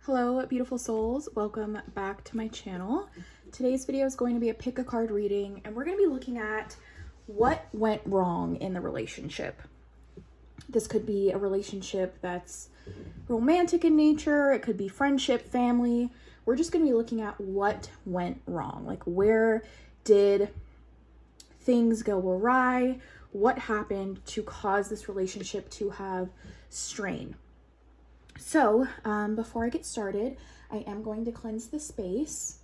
Hello, beautiful souls. Welcome back to my channel. Today's video is going to be a pick a card reading, and we're going to be looking at what went wrong in the relationship. This could be a relationship that's romantic in nature. It could be friendship, family. We're just going to be looking at what went wrong. Like, where did things go awry? What happened to cause this relationship to have strain? So, before I get started, I am going to cleanse the space.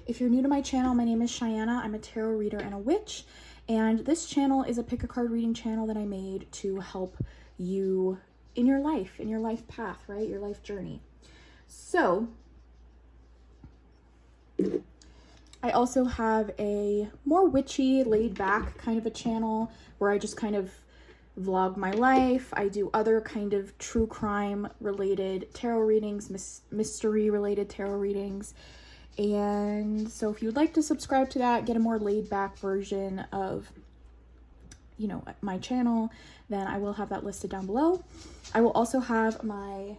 If you're new to my channel, my name is Cheyenne. I'm a tarot reader and a witch, and this channel is a pick a card reading channel that I made to help you in your life path, right? Your life journey. So, I also have a more witchy, laid back kind of a channel where I just kind of vlog my life. I do other kind of true crime related tarot readings, mystery related tarot readings. And so if you'd like to subscribe to that, get a more laid back version of, you know, my channel, then I will have that listed down below. I will also have my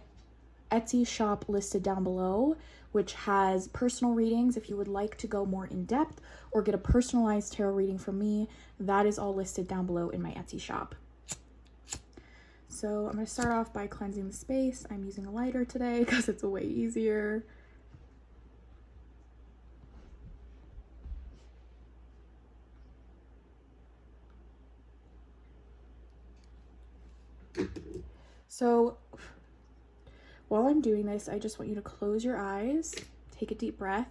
Etsy shop listed down below, which has personal readings. If you would like to go more in depth or get a personalized tarot reading from me, that is all listed down below in my Etsy shop. So I'm going to start off by cleansing the space. I'm using a lighter today because it's way easier. So while I'm doing this, I just want you to close your eyes, take a deep breath,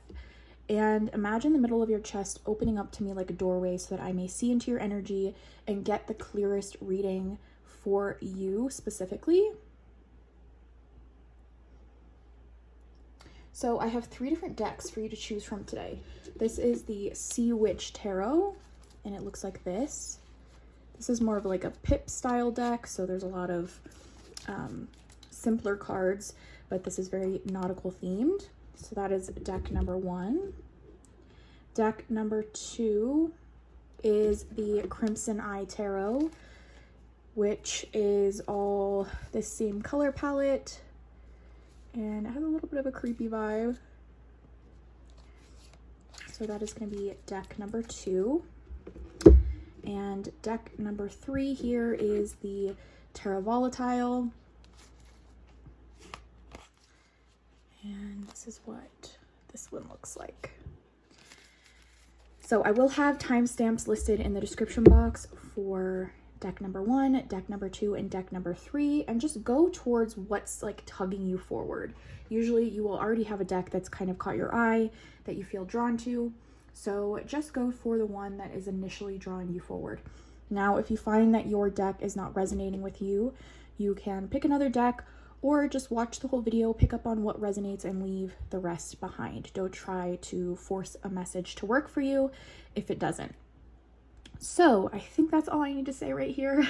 and imagine the middle of your chest opening up to me like a doorway so that I may see into your energy and get the clearest reading for you specifically. So I have 3 different decks for you to choose from today. This is the Sea Witch Tarot, and it looks like this. This is more of like a pip style deck, so there's a lot of simpler cards, but this is very nautical themed. So that is deck number 1. Deck number 2 is the Crimson Eye Tarot, which is all the same color palette, and it has a little bit of a creepy vibe. So that is going to be deck number 2. And deck number 3 here is the Terra Volatile. And this is what this one looks like. So I will have timestamps listed in the description box for deck number 1, deck number 2, and deck number 3, and just go towards what's like tugging you forward. Usually you will already have a deck that's kind of caught your eye, that you feel drawn to. So just go for the one that is initially drawing you forward. Now, if you find that your deck is not resonating with you, you can pick another deck or just watch the whole video, pick up on what resonates, and leave the rest behind. Don't try to force a message to work for you if it doesn't. So I think that's all I need to say right here.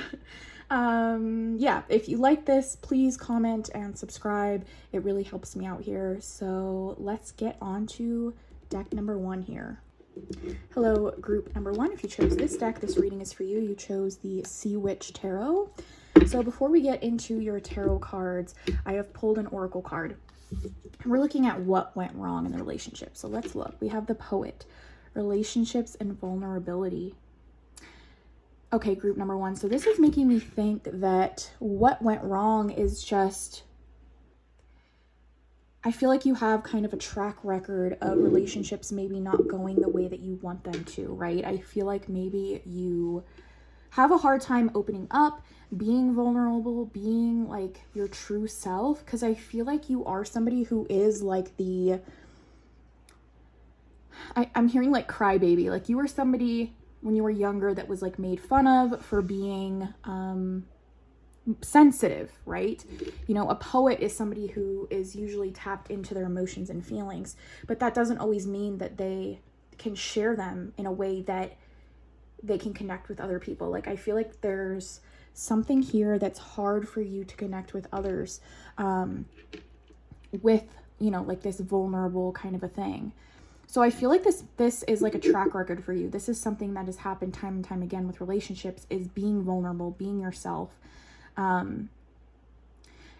Yeah, if you like this, please comment and subscribe. It really helps me out here. So let's get on to deck number 1 here. Hello, group number 1. If you chose this deck, this reading is for you. You chose the Sea Witch Tarot. So before we get into your tarot cards, I have pulled an oracle card. We're looking at what went wrong in the relationship. So let's look. We have the Poet, relationships and vulnerability. Okay, group number 1. So this is making me think that what went wrong is just, I feel like you have kind of a track record of relationships maybe not going the way that you want them to, right? I feel like maybe you have a hard time opening up, being vulnerable, being like your true self, because I feel like you are somebody who is like the, I'm hearing like crybaby, like you were somebody when you were younger that was like made fun of for being sensitive, right? You know, a poet is somebody who is usually tapped into their emotions and feelings, but that doesn't always mean that they can share them in a way that they can connect with other people. Like, I feel like there's something here that's hard for you to connect with others with, you know, like this vulnerable kind of a thing. So I feel like this is like a track record for you. This is something that has happened time and time again with relationships, is being vulnerable, being yourself.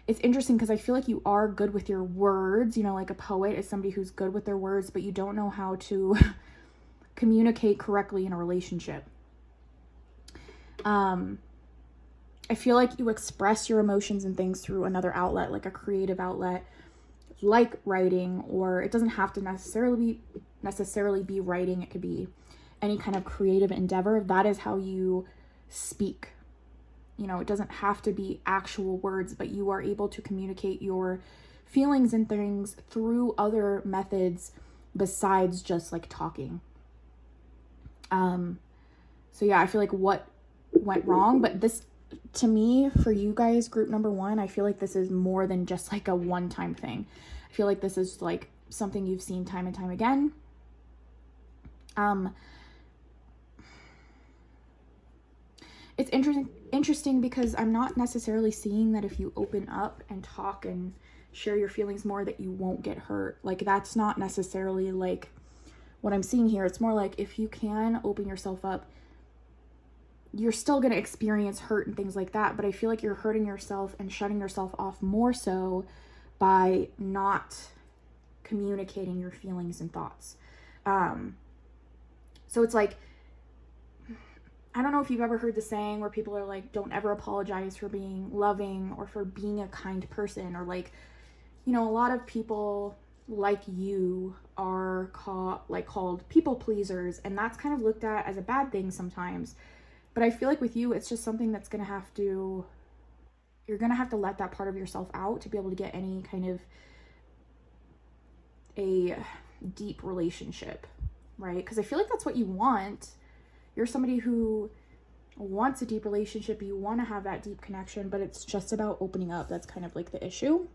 it's interesting because I feel like you are good with your words, you know, like a poet is somebody who's good with their words, but you don't know how to communicate correctly in a relationship. I feel like you express your emotions and things through another outlet, like a creative outlet, like writing, or it doesn't have to necessarily be writing. It could be any kind of creative endeavor. That is how you speak. You know, it doesn't have to be actual words, but you are able to communicate your feelings and things through other methods besides just like talking. So yeah, I feel like what went wrong, but this, to me, for you guys, group number 1, I feel like this is more than just like a one-time thing. I feel like this is like something you've seen time and time again. It's interesting because I'm not necessarily seeing that if you open up and talk and share your feelings more that you won't get hurt. Like, that's not necessarily like what I'm seeing here. It's more like if you can open yourself up, you're still going to experience hurt and things like that, but I feel like you're hurting yourself and shutting yourself off more so by not communicating your feelings and thoughts. So it's like, I don't know if you've ever heard the saying where people are like, don't ever apologize for being loving or for being a kind person, or like, you know, a lot of people like you are called people pleasers, and that's kind of looked at as a bad thing sometimes. But I feel like with you, it's just something that's you're gonna have to let that part of yourself out to be able to get any kind of a deep relationship, right? Because I feel like that's what you want. You're somebody who wants a deep relationship. You want to have that deep connection, but it's just about opening up. That's kind of like the issue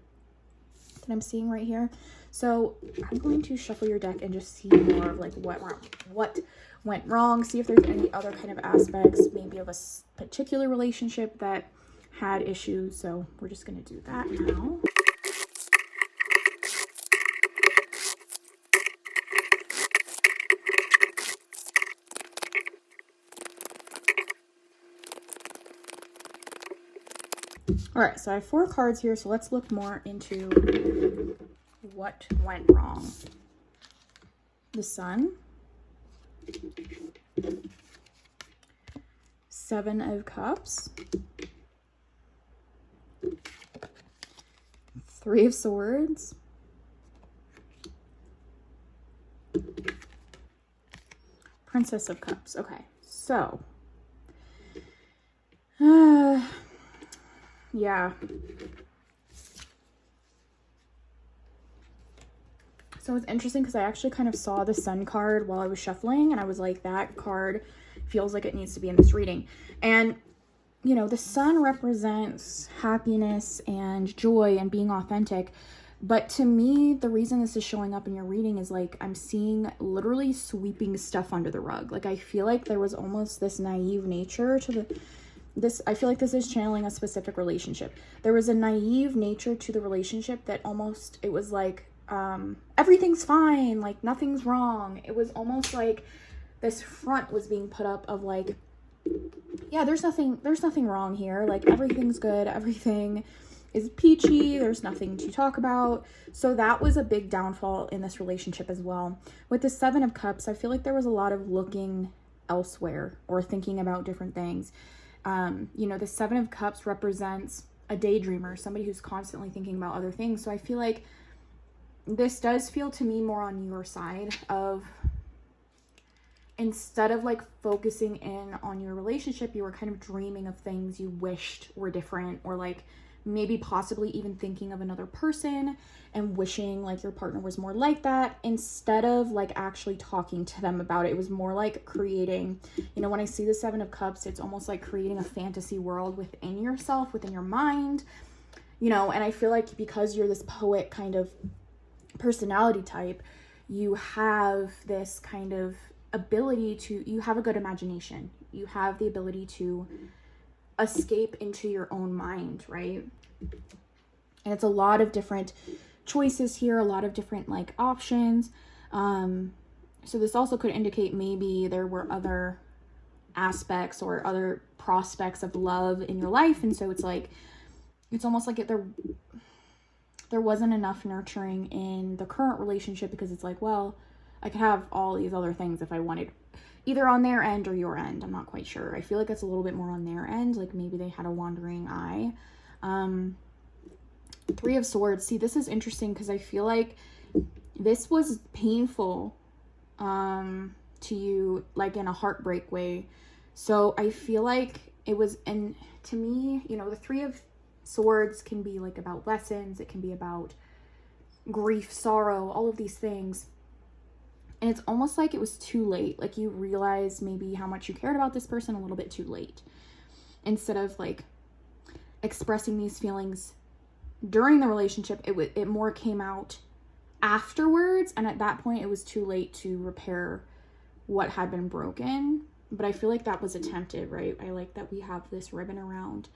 that I'm seeing right here. So I'm going to shuffle your deck and just see more of like what went wrong. See if there's any other kind of aspects, maybe of a particular relationship that had issues. So we're just going to do that now. All right, so I have 4 cards here, so let's look more into what went wrong. The Sun, 7 of Cups, 3 of Swords, Princess of Cups. Okay, so yeah. So it's interesting because I actually kind of saw the Sun card while I was shuffling, and I was like, that card feels like it needs to be in this reading. And, you know, the Sun represents happiness and joy and being authentic. But to me, the reason this is showing up in your reading is like, I'm seeing literally sweeping stuff under the rug. Like, I feel like there was almost this naive nature to I feel like this is channeling a specific relationship. There was a naive nature to the relationship that almost, it was like, everything's fine, like nothing's wrong. It was almost like this front was being put up of like, yeah, there's nothing wrong here. Like, everything's good. Everything is peachy. There's nothing to talk about. So that was a big downfall in this relationship as well. With the 7 of Cups, I feel like there was a lot of looking elsewhere or thinking about different things. You know, the 7 of Cups represents a daydreamer, somebody who's constantly thinking about other things. So I feel like this does feel to me more on your side of, instead of like focusing in on your relationship, you were kind of dreaming of things you wished were different, or like maybe possibly even thinking of another person and wishing like your partner was more like that, instead of like actually talking to them about it. It was more like creating, you know, when I see the 7 of Cups, it's almost like creating a fantasy world within yourself, within your mind, you know. And I feel like because you're this poet kind of personality type, you have this kind of ability to, you have a good imagination. You have the ability to escape into your own mind, right? And it's a lot of different choices here, a lot of different like options. So this also could indicate maybe there were other aspects or other prospects of love in your life, and so it's like it's almost like there wasn't enough nurturing in the current relationship, because it's like, well, I could have all these other things if I wanted, either on their end or your end. I'm not quite sure. I feel like it's a little bit more on their end. Like maybe they had a wandering eye. Three of Swords. See, this is interesting because I feel like this was painful to you, like in a heartbreak way. So I feel like it was, and to me, you know, the Three of Swords can be like about lessons. It can be about grief, sorrow, all of these things. And it's almost like it was too late. Like you realize maybe how much you cared about this person a little bit too late. Instead of like expressing these feelings during the relationship, it more came out afterwards. And at that point, it was too late to repair what had been broken. But I feel like that was attempted, right? I like that we have this ribbon around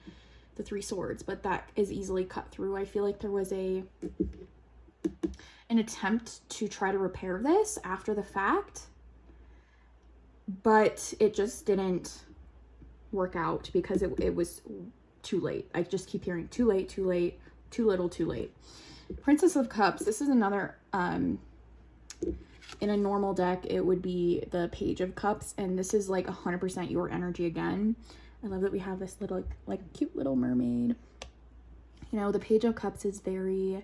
the Three Swords, but that is easily cut through. I feel like there was an attempt to try to repair this after the fact, but it just didn't work out because it was too late. I just keep hearing too late, too late, too little, too late. Princess of Cups. This is another, in a normal deck, it would be the Page of Cups, and this is like 100% your energy again. I love that we have this little, like, cute little mermaid. You know, the Page of Cups is very,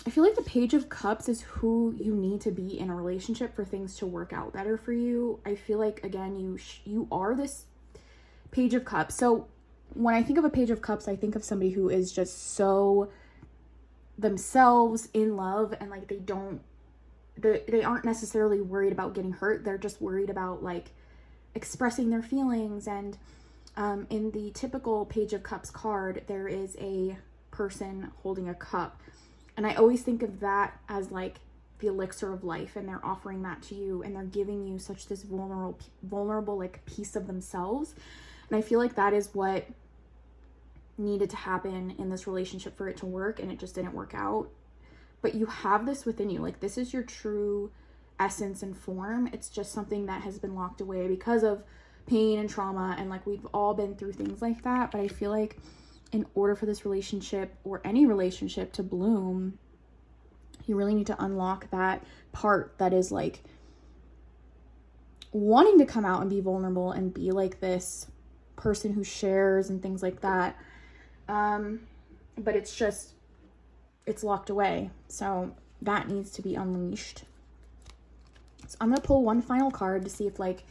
I feel like the Page of Cups is who you need to be in a relationship for things to work out better for you. I feel like, again, you are this Page of Cups. So when I think of a Page of Cups, I think of somebody who is just so themselves, in love, and like they aren't necessarily worried about getting hurt. They're just worried about like expressing their feelings. And in the typical Page of Cups card, there is a person holding a cup. And I always think of that as like the elixir of life, and they're offering that to you, and they're giving you such this vulnerable like piece of themselves. And I feel like that is what needed to happen in this relationship for it to work, and it just didn't work out. But you have this within you. Like, this is your true essence and form. It's just something that has been locked away because of pain and trauma, and like we've all been through things like that. But I feel like in order for this relationship or any relationship to bloom, you really need to unlock that part that is like wanting to come out and be vulnerable and be like this person who shares and things like that. But it's locked away. So that needs to be unleashed. So I'm going to pull one final card to see if like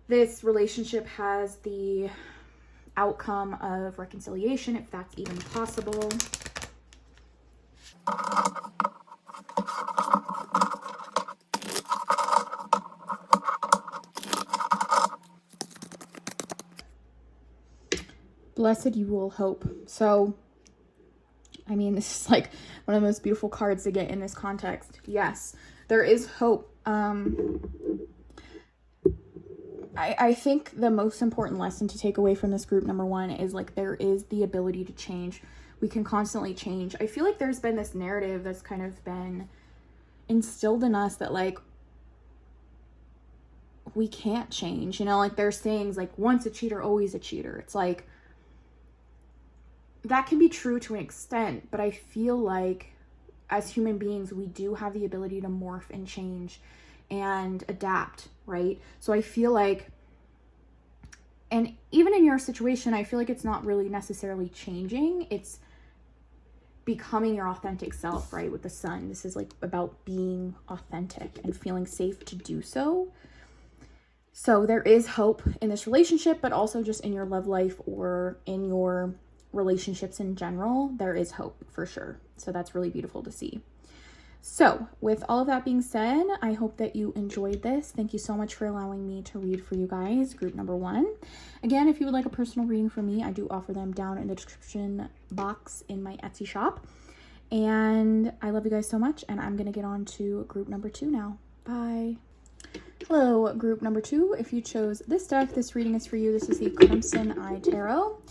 this relationship has the outcome of reconciliation, if that's even possible. Blessed you will hope. So, I mean, this is like one of the most beautiful cards to get in this context. Yes, there is hope. I think the most important lesson to take away from this group number one is like there is the ability to change. We can constantly change. I feel like there's been this narrative that's kind of been instilled in us that like we can't change, you know, like there's things like once a cheater, always a cheater. It's like that can be true to an extent, but I feel like as human beings, we do have the ability to morph and change and adapt, right? So I feel like, and even in your situation, I feel like it's not really necessarily changing. It's becoming your authentic self, right? With the sun, this is like about being authentic and feeling safe to do so. So there is hope in this relationship, but also just in your love life or in your relationships in general, there is hope for sure. So that's really beautiful to see. So with all of that being said, I hope that you enjoyed this. Thank you so much for allowing me to read for you guys group number one. Again, if you would like a personal reading from me, I do offer them down in the description box in my Etsy shop. And I love you guys so much, and I'm gonna get on to group number two now. Bye. Hello, group number two. If you chose this deck, this reading is for you. This is the Crimson Eye Tarot.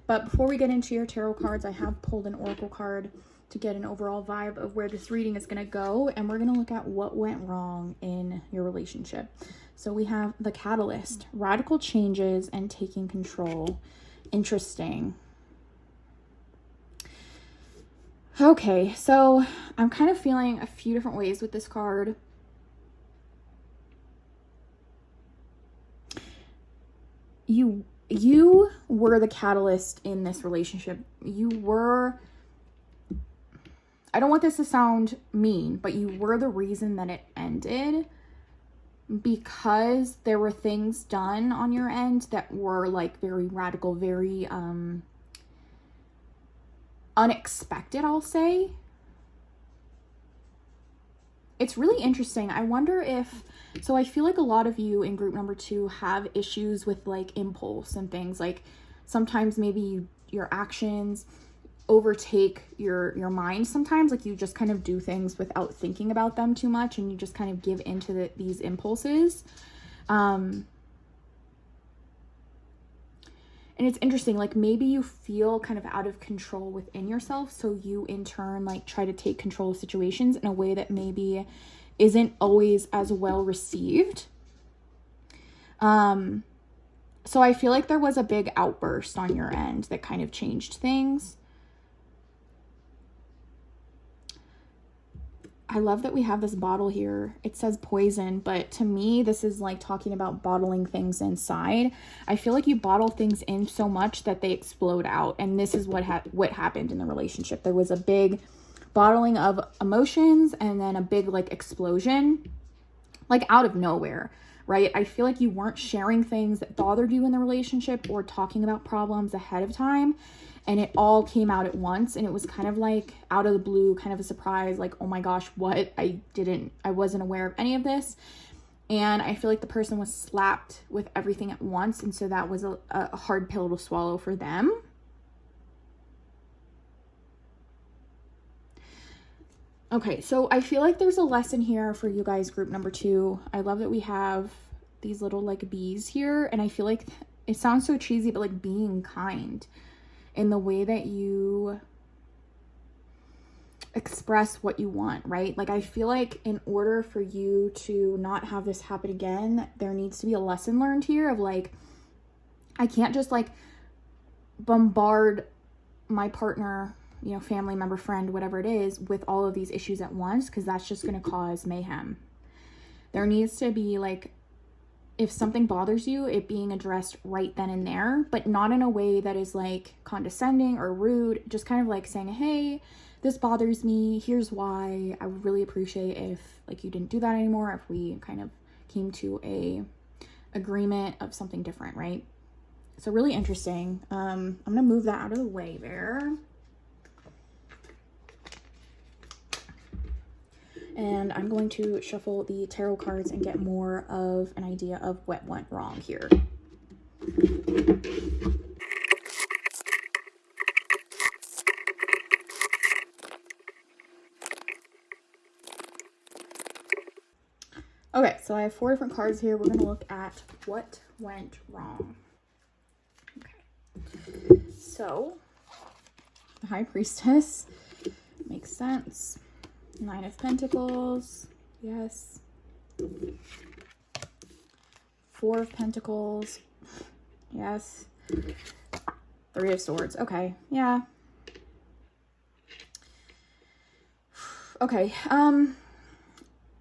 But before we get into your tarot cards, I have pulled an oracle card to get an overall vibe of where this reading is going to go. And we're going to look at what went wrong in your relationship. So we have the Catalyst, radical changes and taking control. Interesting. Okay, so I'm kind of feeling a few different ways with this card. You were the catalyst in this relationship. You were, I don't want this to sound mean, but you were the reason that it ended, because there were things done on your end that were like very radical, very unexpected, I'll say. It's really interesting. I wonder if, so I feel like a lot of you in group number 2 have issues with like impulse and things. Like sometimes maybe your actions overtake your mind sometimes. Like you just kind of do things without thinking about them too much, and you just kind of give into these impulses. And it's interesting, like maybe you feel kind of out of control within yourself, so you in turn like try to take control of situations in a way that maybe isn't always as well received. So I feel like there was a big outburst on your end that kind of changed things. I love that we have this bottle here. It says poison, but to me, this is like talking about bottling things inside. I feel like you bottle things in so much that they explode out. And this is what happened in the relationship. There was a big bottling of emotions and then a big like explosion, like out of nowhere, right? I feel like you weren't sharing things that bothered you in the relationship or talking about problems ahead of time. And it all came out at once, and it was kind of like out of the blue, kind of a surprise, like, oh my gosh, what? I wasn't aware of any of this. And I feel like the person was slapped with everything at once, and so that was a hard pill to swallow for them. Okay, so I feel like there's a lesson here for you guys, group number 2. I love that we have these little like bees here, and I feel like it sounds so cheesy, but like being kind in the way that you express what you want, right? Like I feel like in order for you to not have this happen again, there needs to be a lesson learned here of like, I can't just like bombard my partner, you know, family member, friend, whatever it is, with all of these issues at once, because that's just going to cause mayhem. There needs to be like, if something bothers you, it being addressed right then and there, but not in a way that is like condescending or rude. Just kind of like saying, hey, this bothers me, here's why. I would really appreciate if like you didn't do that anymore, if we kind of came to a agreement of something different, right? So really interesting. I'm gonna move that out of the way there. And I'm going to shuffle the tarot cards and get more of an idea of what went wrong here. Okay, so I have 4 different cards here. We're going to look at what went wrong. Okay, so the High Priestess makes sense. 9 of Pentacles, yes. 4 of Pentacles, yes. 3 of Swords, okay, yeah. Okay,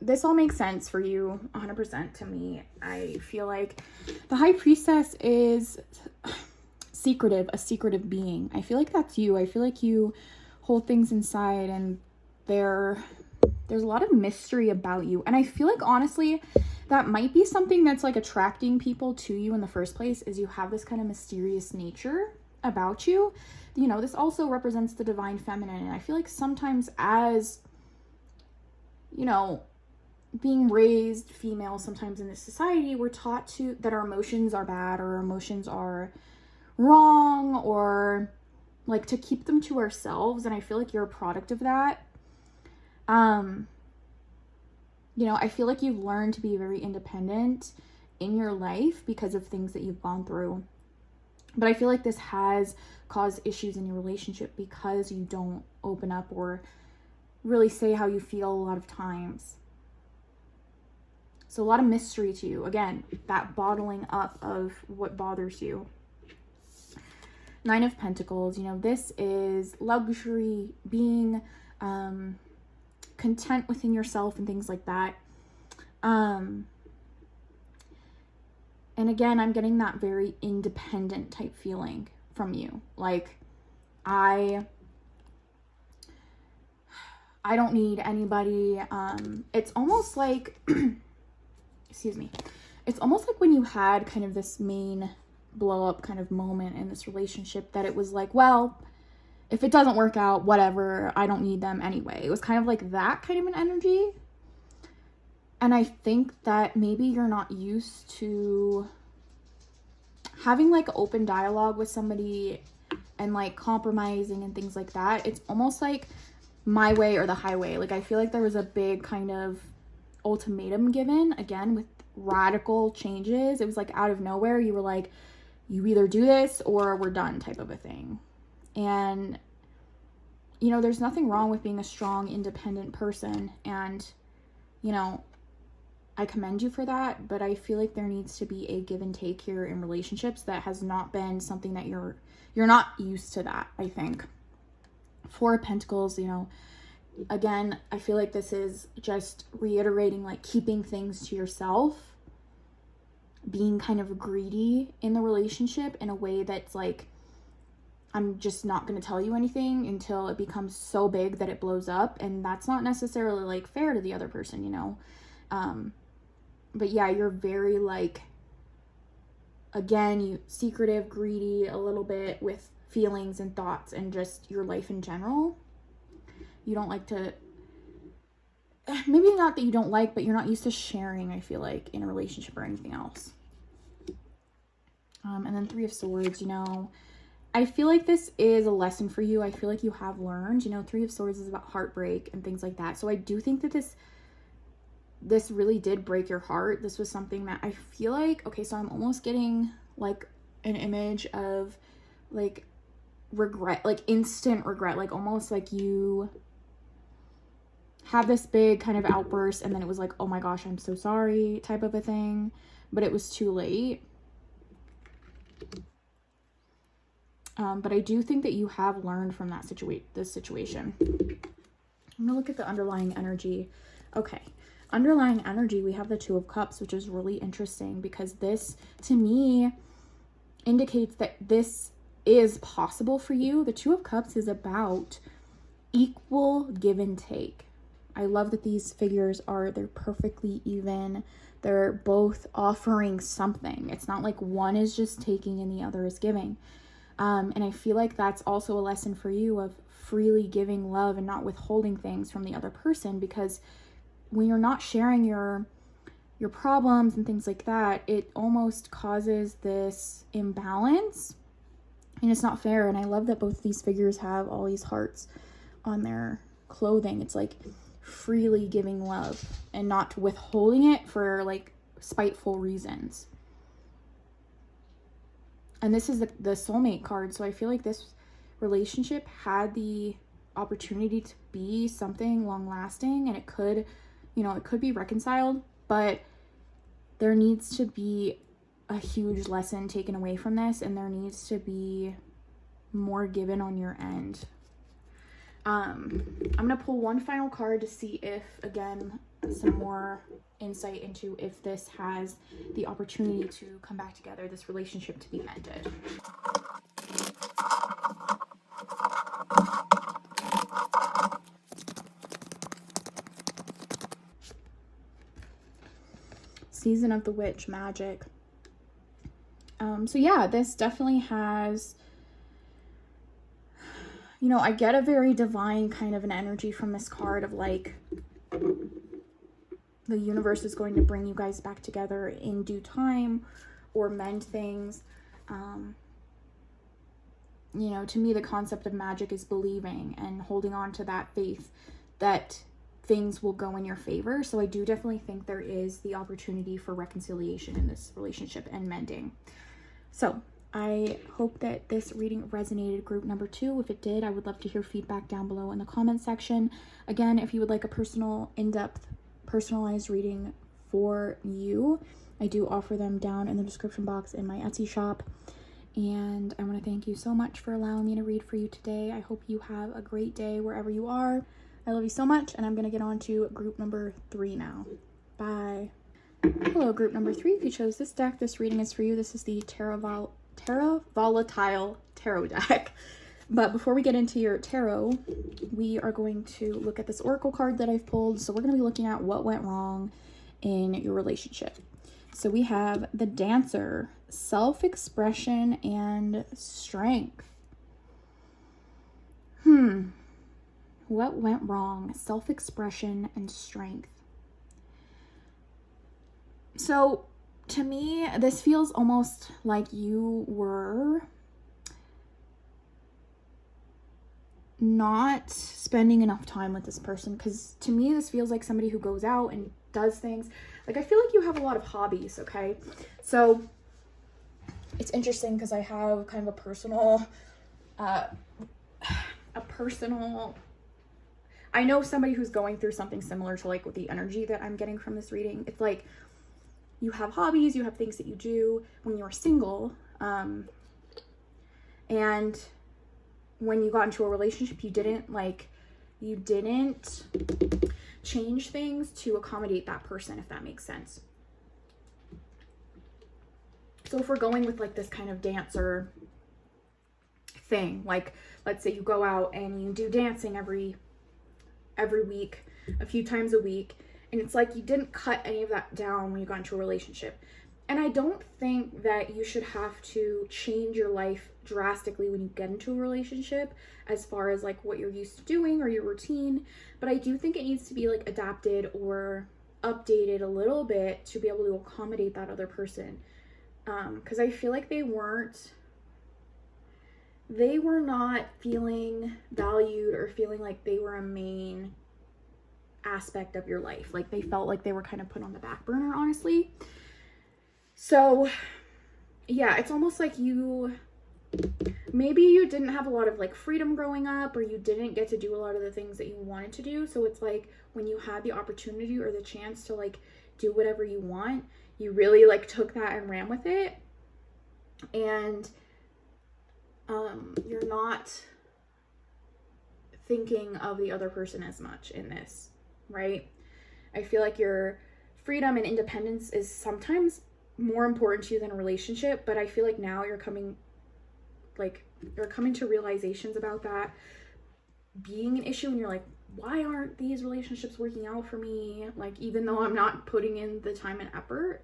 this all makes sense for you 100% to me. I feel like the High Priestess is secretive, a secretive being. I feel like that's you. I feel like you hold things inside, and there's a lot of mystery about you. And I feel like honestly that might be something that's like attracting people to you in the first place, is you have this kind of mysterious nature about you. You know, this also represents the divine feminine, and I feel like sometimes, as you know, being raised female, sometimes in this society, we're taught to that our emotions are bad, or our emotions are wrong, or like to keep them to ourselves. And I feel like you're a product of that. You know, I feel like you've learned to be very independent in your life because of things that you've gone through. But I feel like this has caused issues in your relationship because you don't open up or really say how you feel a lot of times. So a lot of mystery to you. Again, that bottling up of what bothers you. Nine of Pentacles, you know, this is luxury, being content within yourself and things like that. And again, I'm getting that very independent type feeling from you. Like, I don't need anybody. It's almost like, excuse me. It's almost like when you had kind of this main blow up kind of moment in this relationship that it was like, well, if it doesn't work out, whatever, I don't need them anyway. It was kind of like that kind of an energy. And I think that maybe you're not used to having like open dialogue with somebody and like compromising and things like that. It's almost like my way or the highway. Like, I feel like there was a big kind of ultimatum given, again, with radical changes. It was like out of nowhere. You were like, you either do this or we're done type of a thing. And, you know, there's nothing wrong with being a strong, independent person. And, you know, I commend you for that. But I feel like there needs to be a give and take here in relationships that has not been something that you're not used to that, I think. Four of Pentacles, you know, again, I feel like this is just reiterating, like, keeping things to yourself, being kind of greedy in the relationship in a way that's like, I'm just not going to tell you anything until it becomes so big that it blows up. And that's not necessarily like fair to the other person, you know? But yeah, you're very like, again, you secretive, greedy a little bit with feelings and thoughts and just your life in general. You don't like to, maybe not that you don't like, but you're not used to sharing, I feel like, in a relationship or anything else. And then Three of Swords, you know, I feel like this is a lesson for you. I feel like you have learned, you know, Three of Swords is about heartbreak and things like that. So I do think that this really did break your heart. This was something that I feel like, okay, so I'm almost getting like an image of like regret, like instant regret, like almost like you have this big kind of outburst and then it was like, oh my gosh, I'm so sorry type of a thing, but it was too late. But I do think that you have learned from that this situation. I'm gonna look at the underlying energy. Okay, underlying energy, we have the Two of Cups, which is really interesting because this, to me, indicates that this is possible for you. The Two of Cups is about equal give and take. I love that these figures they're perfectly even. They're both offering something. It's not like one is just taking and the other is giving. And I feel like that's also a lesson for you of freely giving love and not withholding things from the other person, because when you're not sharing your problems and things like that, it almost causes this imbalance and it's not fair. And I love that both these figures have all these hearts on their clothing. It's like freely giving love and not withholding it for like spiteful reasons. And this is the soulmate card. So I feel like this relationship had the opportunity to be something long lasting, and it could, you know, it could be reconciled, but there needs to be a huge lesson taken away from this, and there needs to be more given on your end. I'm gonna pull one final card to see if, again, some more insight into if this has the opportunity to come back together, this relationship to be mended. Season of the Witch, magic. So yeah, this definitely has, you know, I get a very divine kind of an energy from this card of like, the universe is going to bring you guys back together in due time or mend things. You know, to me, the concept of magic is believing and holding on to that faith that things will go in your favor. So I do definitely think there is the opportunity for reconciliation in this relationship and mending. So I hope that this reading resonated, group number 2. If it did, I would love to hear feedback down below in the comment section. Again, if you would like a personal, in-depth, personalized reading for you, I do offer them down in the description box in my Etsy shop. And I want to thank you so much for allowing me to read for you today. I hope you have a great day wherever you are. I love you so much, and I'm going to get on to group number 3 now. Bye. Hello, group number 3. If you chose this deck, this reading is for you. This is the Terra Volatile Tarot deck. But before we get into your tarot, we are going to look at this oracle card that I've pulled. So we're going to be looking at what went wrong in your relationship. So we have the Dancer, self-expression and strength. What went wrong? Self-expression and strength. So to me, this feels almost like you were not spending enough time with this person, because to me this feels like somebody who goes out and does things. Like, I feel like you have a lot of hobbies, okay? So it's interesting because I have kind of a personal I know somebody who's going through something similar to like with the energy that I'm getting from this reading. It's like you have hobbies, you have things that you do when you're single, and when you got into a relationship, you didn't change things to accommodate that person, if that makes sense. So if we're going with like this kind of dancer thing, like let's say you go out and you do dancing every week, a few times a week, and it's like you didn't cut any of that down when you got into a relationship. And I don't think that you should have to change your life drastically when you get into a relationship as far as like what you're used to doing or your routine, but I do think it needs to be like adapted or updated a little bit to be able to accommodate that other person, because I feel like they were not feeling valued or feeling like they were a main aspect of your life. Like they felt like they were kind of put on the back burner, honestly. So yeah, it's almost like maybe you didn't have a lot of like freedom growing up, or you didn't get to do a lot of the things that you wanted to do. So it's like when you had the opportunity or the chance to like do whatever you want, you really like took that and ran with it. And you're not thinking of the other person as much in this, right? I feel like your freedom and independence is sometimes more important to you than a relationship, but I feel like now you're coming to realizations about that being an issue, and you're like, why aren't these relationships working out for me? Like, even though I'm not putting in the time and effort.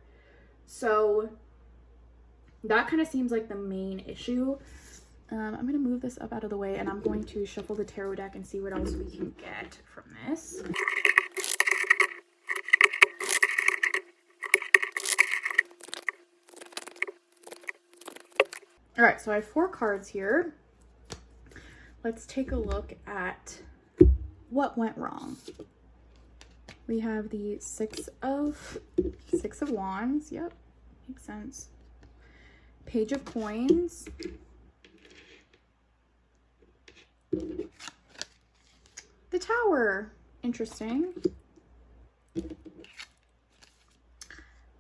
So that kind of seems like the main issue. I'm going to move this up out of the way, and I'm going to shuffle the tarot deck and see what else we can get from this. All right, so I have 4 cards here. Let's take a look at what went wrong. We have the Six of Wands. Yep, makes sense. Page of Coins. The Tower. Interesting.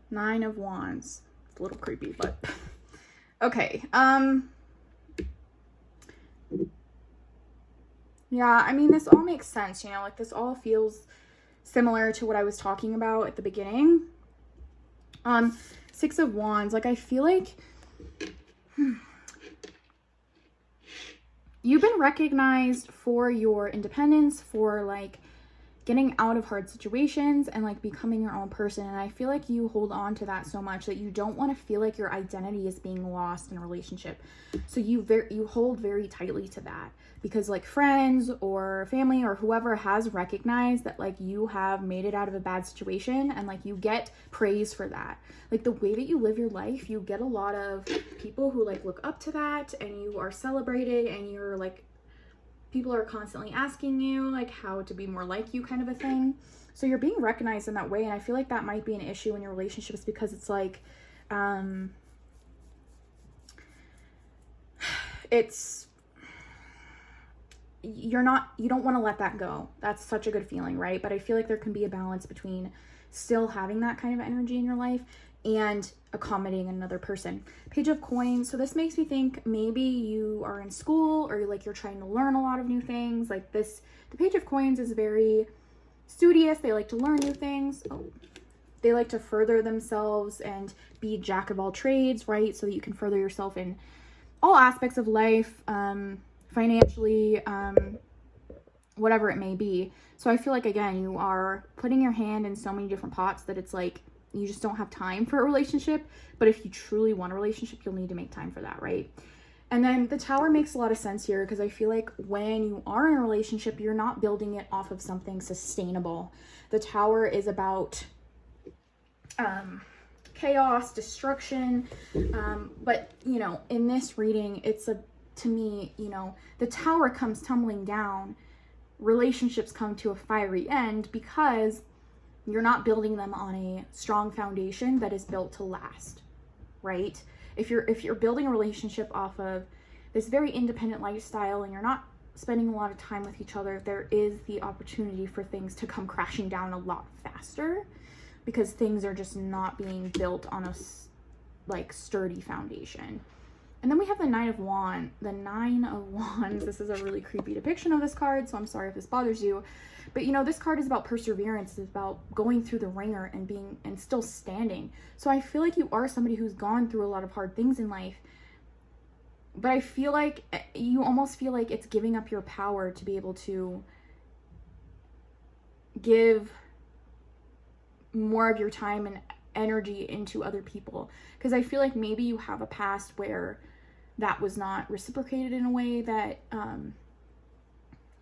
9 of Wands. It's a little creepy, but okay. Yeah, I mean, this all makes sense, you know, like this all feels similar to what I was talking about at the beginning. 6 of Wands, like I feel like you've been recognized for your independence, for like getting out of hard situations and like becoming your own person. And I feel like you hold on to that so much that you don't want to feel like your identity is being lost in a relationship. So you hold very tightly to that, because like friends or family or whoever has recognized that like you have made it out of a bad situation, and like you get praise for that. Like the way that you live your life, you get a lot of people who like look up to that, and you are celebrated, and you're like, people are constantly asking you like how to be more like you, kind of a thing. So you're being recognized in that way. And I feel like that might be an issue in your relationships, because it's like, you don't want to let that go. That's such a good feeling, right? But I feel like there can be a balance between still having that kind of energy in your life and accommodating another person. Page of Coins. So this makes me think maybe you are in school, or like you're trying to learn a lot of new things. Like this, the Page of Coins is very studious. They like to learn new things. They like to further themselves and be jack of all trades, right? So that you can further yourself in all aspects of life, financially, whatever it may be. So I feel like, again, you are putting your hand in so many different pots that it's like you just don't have time for a relationship. But if you truly want a relationship, you'll need to make time for that, right? And then the Tower makes a lot of sense here, because I feel like when you are in a relationship, you're not building it off of something sustainable. The Tower is about chaos, destruction, but you know, in this reading, it's to me, you know, the Tower comes tumbling down, relationships come to a fiery end, because you're not building them on a strong foundation that is built to last, right? If you're building a relationship off of this very independent lifestyle and you're not spending a lot of time with each other, there is the opportunity for things to come crashing down a lot faster, because things are just not being built on a like sturdy foundation. And then we have the Nine of Wands. The Nine of Wands, this is a really creepy depiction of this card, so I'm sorry if this bothers you. But you know, this card is about perseverance. It's about going through the ringer and still standing. So I feel like you are somebody who's gone through a lot of hard things in life. But I feel like you almost feel like it's giving up your power to be able to give more of your time and energy into other people. Because I feel like maybe you have a past where that was not reciprocated in a way that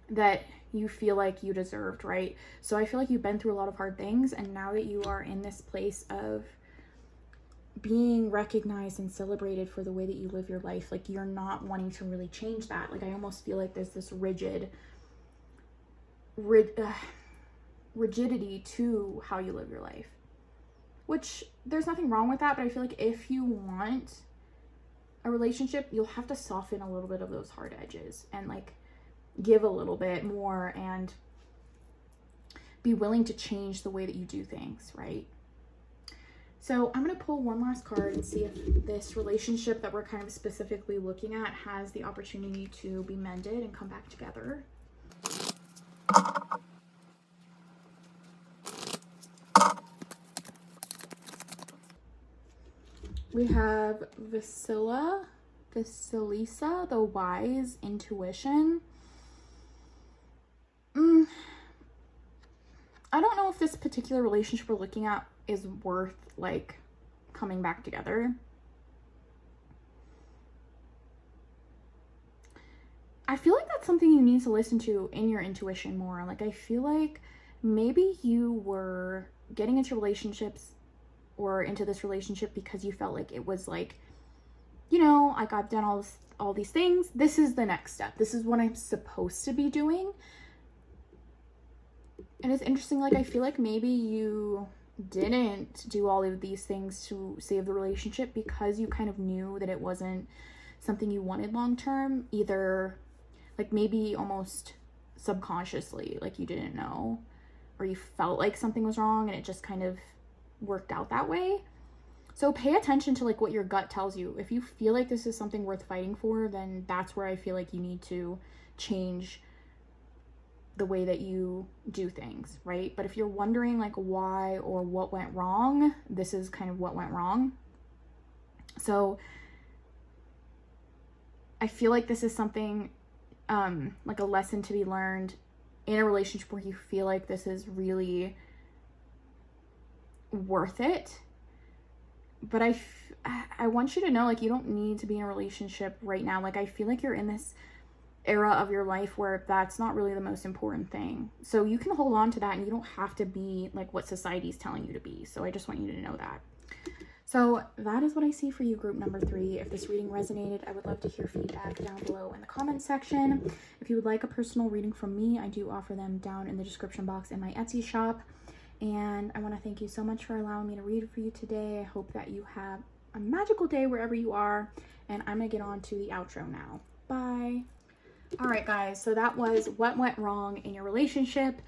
that you feel like you deserved, right? So I feel like you've been through a lot of hard things, and now that you are in this place of being recognized and celebrated for the way that you live your life, like you're not wanting to really change that. Like I almost feel like there's this rigidity to how you live your life, which there's nothing wrong with that. But I feel like if you want a relationship, you'll have to soften a little bit of those hard edges and like give a little bit more and be willing to change the way that you do things, right? So I'm going to pull one last card and see if this relationship that we're kind of specifically looking at has the opportunity to be mended and come back together. We have Vasilisa, the Wise, Intuition. I don't know if this particular relationship we're looking at is worth like coming back together. I feel like that's something you need to listen to in your intuition more. Like I feel like maybe you were getting into relationships or into this relationship because you felt like it was like, you know, like I've done all these things. This is the next step. This is what I'm supposed to be doing. And it's interesting, like I feel like maybe you didn't do all of these things to save the relationship because you kind of knew that it wasn't something you wanted long term, either like maybe almost subconsciously, like you didn't know, or you felt like something was wrong and it just kind of worked out that way. So pay attention to like what your gut tells you. If you feel like this is something worth fighting for, then that's where I feel like you need to change the way that you do things, right? But if you're wondering like why or what went wrong, this is kind of what went wrong. So I feel like this is something like a lesson to be learned in a relationship where you feel like this is really worth it. But I want you to know, like, you don't need to be in a relationship right now. Like, I feel like you're in this era of your life where that's not really the most important thing. So you can hold on to that, and you don't have to be like what society's telling you to be. So I just want you to know that. So that is what I see for you, group number 3. If this reading resonated, I would love to hear feedback down below in the comments section. If you would like a personal reading from me, I do offer them down in the description box in my Etsy shop. And I want to thank you so much for allowing me to read for you today. I hope that you have a magical day wherever you are. And I'm going to get on to the outro now. Bye. All right, guys. So that was what went wrong in your relationship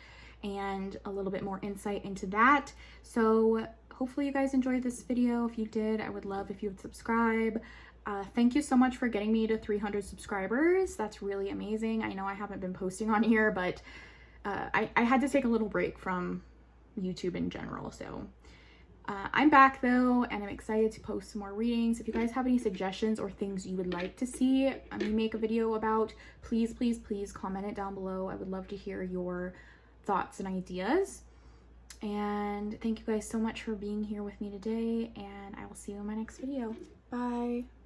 and a little bit more insight into that. So hopefully you guys enjoyed this video. If you did, I would love if you would subscribe. Thank you so much for getting me to 300 subscribers. That's really amazing. I know I haven't been posting on here, but I had to take a little break from YouTube in general. So I'm back though, and I'm excited to post some more readings. If you guys have any suggestions or things you would like to see me make a video about, please, please, please comment it down below. I would love to hear your thoughts and ideas. And thank you guys so much for being here with me today, and I will see you in my next video. Bye.